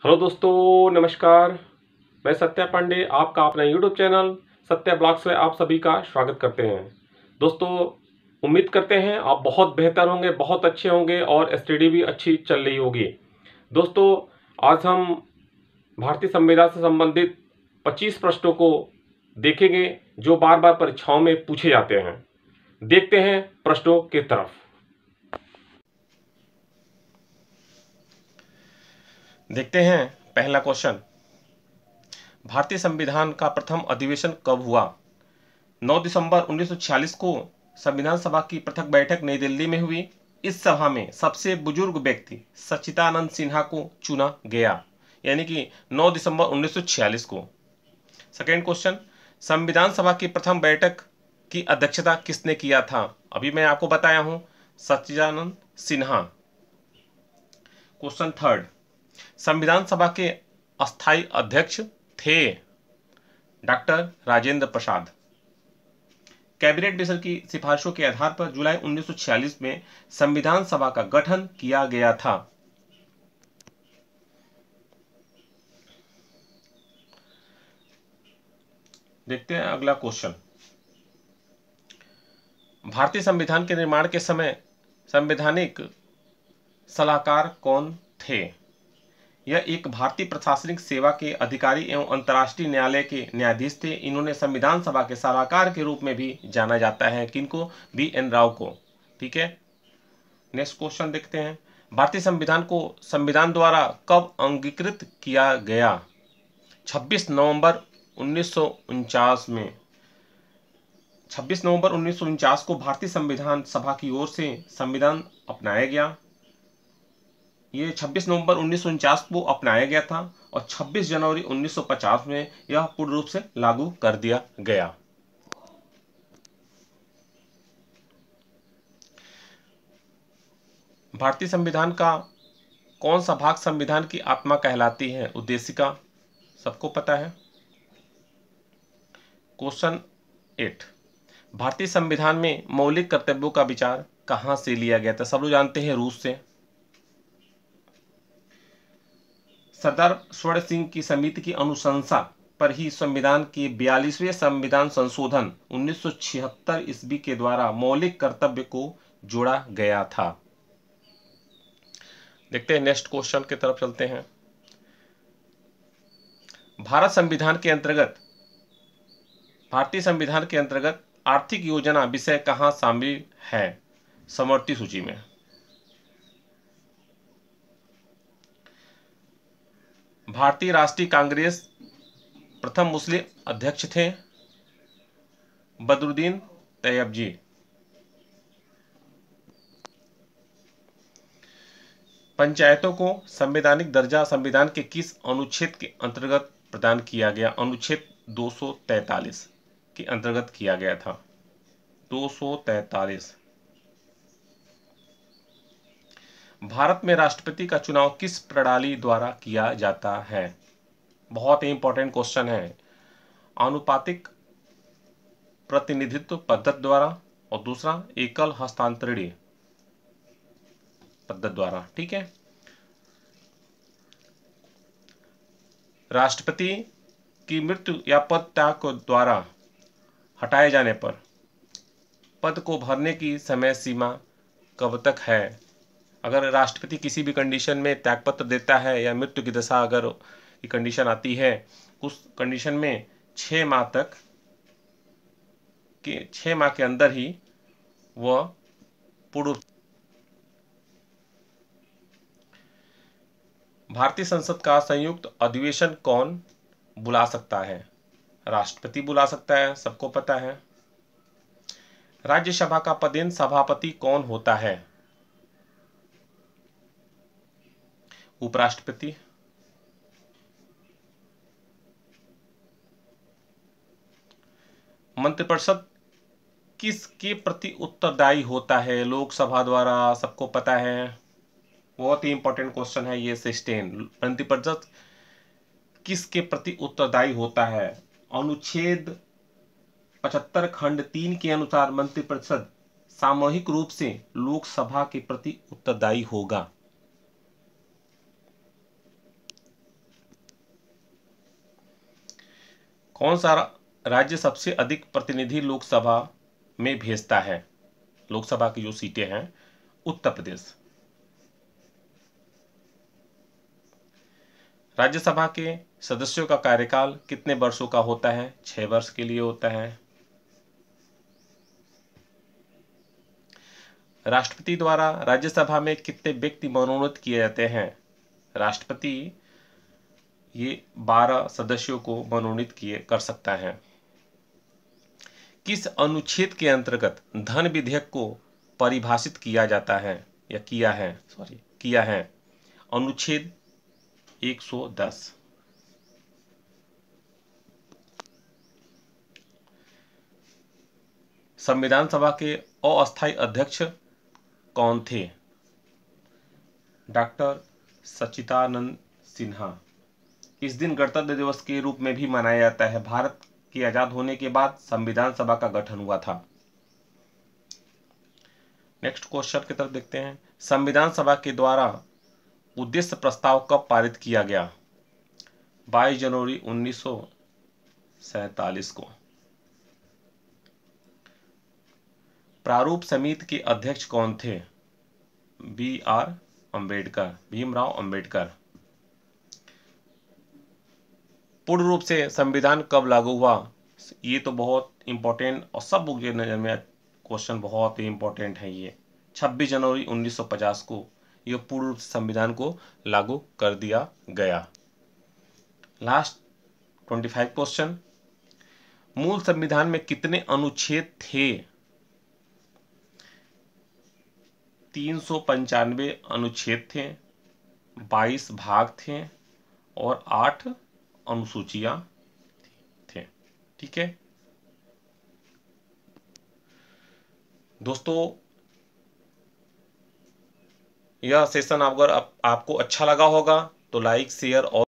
Hello दोस्तों, नमस्कार। मैं सत्या पांडे आपका अपना यूट्यूब चैनल सत्या ब्लॉग्स में आप सभी का स्वागत करते हैं। दोस्तों, उम्मीद करते हैं आप बहुत बेहतर होंगे, बहुत अच्छे होंगे और स्टडी भी अच्छी चल रही होगी। दोस्तों, आज हम भारतीय संविधान से संबंधित 25 प्रश्नों को देखेंगे जो बार बार परीक्षाओं में पूछे जाते हैं। देखते हैं प्रश्नों की तरफ। देखते हैं पहला क्वेश्चन। भारतीय संविधान का प्रथम अधिवेशन कब हुआ? 9 दिसंबर 1946 को संविधान सभा की पृथक बैठक नई दिल्ली में हुई। इस सभा में सबसे बुजुर्ग व्यक्ति सच्चिदानंद सिन्हा को चुना गया, यानी कि 9 दिसंबर 1946 को। सेकेंड क्वेश्चन, संविधान सभा की प्रथम बैठक की अध्यक्षता किसने किया था? अभी मैं आपको बताया हूं, सच्चिदानंद सिन्हा। क्वेश्चन थर्ड, संविधान सभा के अस्थायी अध्यक्ष थे doctor Rajendra Prasad. Cabinet mission की सिफारिशों के आधार पर जुलाई 1946 में संविधान सभा का गठन किया गया था। देखते हैं अगला क्वेश्चन। भारतीय संविधान के निर्माण के समय संवैधानिक सलाहकार कौन थे? यह एक भारतीय प्रशासनिक सेवा के अधिकारी एवं अंतर्राष्ट्रीय न्यायालय के न्यायाधीश थे। इन्होंने संविधान सभा के सलाहकार के रूप में भी जाना जाता है। किनको? BN राव को। ठीक है, नेक्स्ट क्वेश्चन देखते हैं। भारतीय संविधान को संविधान द्वारा कब अंगीकृत किया गया? 26 नवंबर 1949 में। 26 नवंबर 1949 को भारतीय संविधान सभा की ओर से संविधान अपनाया गया। ये 26 नवंबर 1949 को अपनाया गया था और 26 जनवरी 1950 में यह पूर्ण रूप से लागू कर दिया गया। भारतीय संविधान का कौन सा भाग संविधान की आत्मा कहलाती है? उद्देशिका, सबको पता है। क्वेश्चन 8, भारतीय संविधान में मौलिक कर्तव्यों का विचार कहां से लिया गया था? सब लोग जानते हैं, रूस से। सरदार स्वर्ण सिंह की समिति की अनुशंसा पर ही संविधान के 42वें संविधान संशोधन 1976 ईस्वी के द्वारा मौलिक कर्तव्य को जोड़ा गया था। देखते हैं नेक्स्ट क्वेश्चन की तरफ चलते हैं। भारतीय संविधान के अंतर्गत आर्थिक योजना विषय कहां शामिल है? समवर्ती सूची में। भारतीय राष्ट्रीय कांग्रेस प्रथम मुस्लिम अध्यक्ष थे बदरुद्दीन तैयबजी। पंचायतों को संवैधानिक दर्जा संविधान के किस अनुच्छेद के अंतर्गत प्रदान किया गया? अनुच्छेद 243 के अंतर्गत किया गया था। 243। भारत में राष्ट्रपति का चुनाव किस प्रणाली द्वारा किया जाता है? बहुत ही इंपॉर्टेंट क्वेश्चन है। आनुपातिक प्रतिनिधित्व पद्धति द्वारा और दूसरा एकल हस्तांतरणीय पद्धति द्वारा। ठीक है, राष्ट्रपति की मृत्यु या पद त्याग को द्वारा हटाए जाने पर पद को भरने की समय सीमा कब तक है? अगर राष्ट्रपति किसी भी कंडीशन में त्यागपत्र देता है या मृत्यु की दशा अगर ये कंडीशन आती है, उस कंडीशन में 6 माह के अंदर ही वह पूर्ण। भारतीय संसद का संयुक्त अधिवेशन कौन बुला सकता है? राष्ट्रपति बुला सकता है, सबको पता है। राज्यसभा का पदेन सभापति कौन होता है? उपराष्ट्रपति। मंत्रिपरिषद किसके प्रति उत्तरदायी होता है? लोकसभा द्वारा, सबको पता है। बहुत ही इंपॉर्टेंट क्वेश्चन है ये। 16, मंत्रिपरिषद किसके प्रति उत्तरदायी होता है? अनुच्छेद 75 खंड 3 के अनुसार मंत्रिपरिषद सामूहिक रूप से लोकसभा के प्रति उत्तरदायी होगा। कौन सा राज्य सबसे अधिक प्रतिनिधि लोकसभा में भेजता है? लोकसभा की जो सीटें हैं, उत्तर प्रदेश। राज्यसभा के सदस्यों का कार्यकाल कितने वर्षों का होता है? 6 वर्ष के लिए होता है। राष्ट्रपति द्वारा राज्यसभा में कितने व्यक्ति मनोनीत किए जाते हैं? राष्ट्रपति ये 12 सदस्यों को मनोनीत कर सकता है। किस अनुच्छेद के अंतर्गत धन विधेयक को परिभाषित किया जाता है या किया है? अनुच्छेद 110। संविधान सभा के अस्थायी अध्यक्ष कौन थे? डॉक्टर सच्चिदानंद सिन्हा। इस दिन गणतंत्र दिवस के रूप में भी मनाया जाता है। भारत के आजाद होने के बाद संविधान सभा का गठन हुआ था। नेक्स्ट क्वेश्चन की तरफ देखते हैं। संविधान सभा के द्वारा उद्देश्य प्रस्ताव कब पारित किया गया? 22 जनवरी 1947 को। प्रारूप समिति के अध्यक्ष कौन थे? B.R. अम्बेडकर, भीमराव अम्बेडकर। पूर्ण रूप से संविधान कब लागू हुआ? ये तो बहुत इंपॉर्टेंट और सब बुक के नजर में क्वेश्चन बहुत ही इंपॉर्टेंट है। ये 26 जनवरी 1950 को ये पूर्ण रूप से संविधान को लागू कर दिया गया। Last 25 question. मूल संविधान में कितने अनुच्छेद थे? 395 अनुच्छेद थे, 22 भाग थे और 8 अनुसूचियां थे। ठीक है दोस्तों, यह सेशन अगर आपको अच्छा लगा होगा तो लाइक, शेयर और